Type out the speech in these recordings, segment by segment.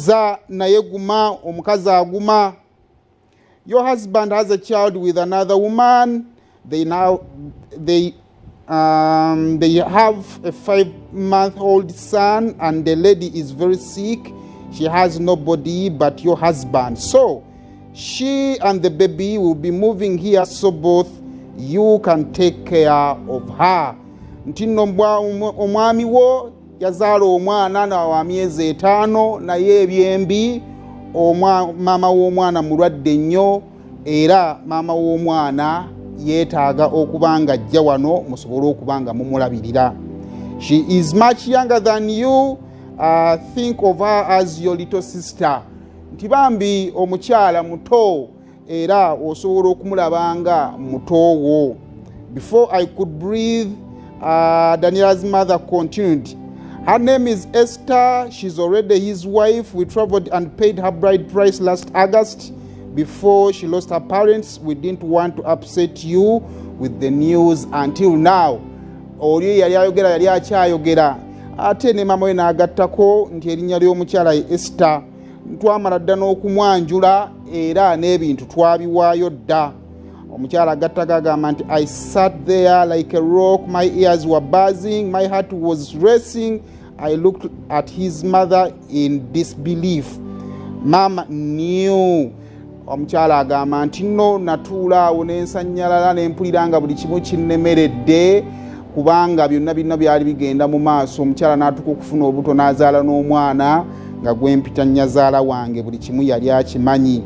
Za naye guma, omukazi aguma. Your husband has a child with another woman. They have a 5-month-old son, and the lady is very sick. She has nobody but your husband. So she and the baby will be moving here, so both you can take care of her. Ntino omwami wo yazaala omwana na wa myezi 5 naye ebyembi mama w'omwana mulwadde nnyo era mama w'omwana yeetaaga okubanga ajja wano musobole okubanga mumulabirira. She is much younger than you. Think of her as your little sister. Nti bambi omukyala muto era osobola okumulabanga muto wo. Before I could breathe, Daniela's mother continued. Her name is Esther. She's already his wife. We traveled and paid her bride price last August. Before she lost her parents, we didn't want to upset you with the news until now. Oli yali ayogera yali akyayogera. Ate ne mama we n'agattako nti erinnya ly'omukyala ye Esther. Twamala dda n'okumwanjula era n'ebintu twabiwaayo dda. Omukyala agattako agamba nti I sat there like a rock. My ears were buzzing. My heart was racing. I looked at his mother in disbelief. Mama knew. Omukyala agamba nti nno natuula awo n'ensanyalala n'empulira nga buli kimu kinnemeredde kubanga byonna byali bigenda mu maaso. Omukyala n'atuuka okufuna obuto n'azaala n'omwana nga gwempita nnyazaala wange, buli kimu yali akimanyi.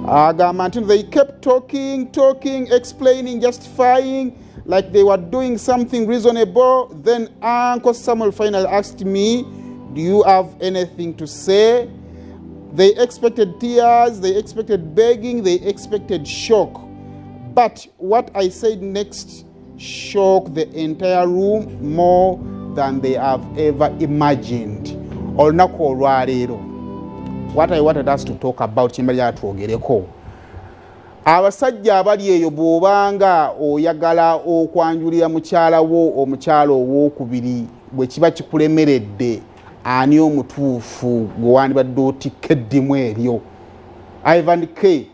Agamba nti they kept talking, explaining, justifying like they were doing something reasonable. Then Uncle Samuel finally asked me, do you have anything to say? They expected tears, they expected begging, they expected shock. But what I said next shocked the entire room more than they have ever imagined. Olunaku olwaleero, what I wanted us to talk about chimbali atwogereko. Abasajja abali eyo bw'obanga oyagala okwanjulira mukyala wo omukyala owookubiri bwe kiba kikulemeredde, ani omutuufu gwe wandibadde otikka eddimu eryo? Ivan K.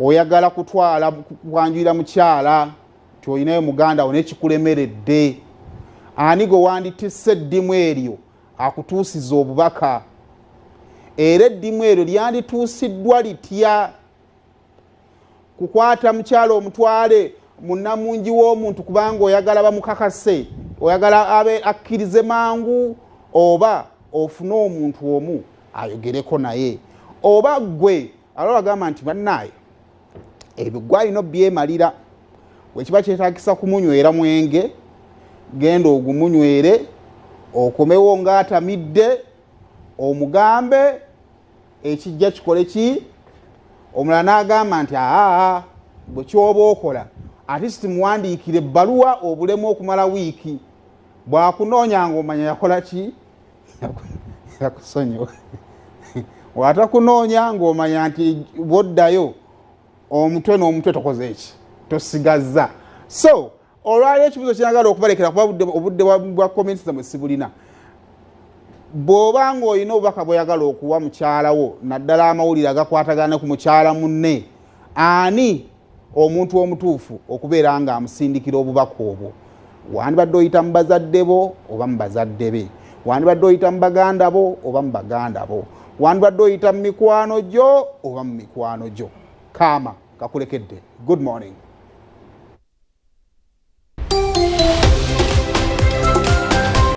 oyagala kutwala kwanjulira mukyala ky'olinayo muganda wo n'ekikulemeredde, ani gwe wanditisse eddimu eryo akutuusiza obubaka? Era eddimu eryo lyandituusiddwa litya? Kukwata mukyala omutwale munnamungi w'omuntu kubanga oyagala bamukakase, oyagala abe akkirize mangu, oba ofune omuntu omu ayogereko naye, oba gwe alaba agamba nti bannaaye ebyo gwalina byemalira. Bwe kiba kyetaagisa kumunywera mwenge, genda ogumunywere okomewo ng'atamidde, omugambe ekijja kikole ki? Omulala n'agamba nti bwe kyoba okola ate muwandiikire ebbaluwa obulemu okumala wiiki, bw'akunoonya ng'omanya yakola ki? Yakusonyiwa. Bw'atakunoonya ng'omanya nti bw'oddayo omutwe n'omutwe tokoze eki, tosigazza. So olwali ekibuzo kyagala okubalekera kuba obudde bwa comments zammwe sibulina. Bw'oba ng'olina obubaka bw'oyagala okuwa mukyala wo, naddala amawulire agakwatagana ku mukyala munne, ani omuntu omutuufu okubeera nga amusindikira obubaka obwo? Wandibadde oyita mu bazadde bo oba mu bazadde be, wandibadde oyita mu baganda bo oba mu baganda bo, wandibadde oyita mu mikwano gyo oba mu mikwano gyo. Kaama kakulekedde. Good morning.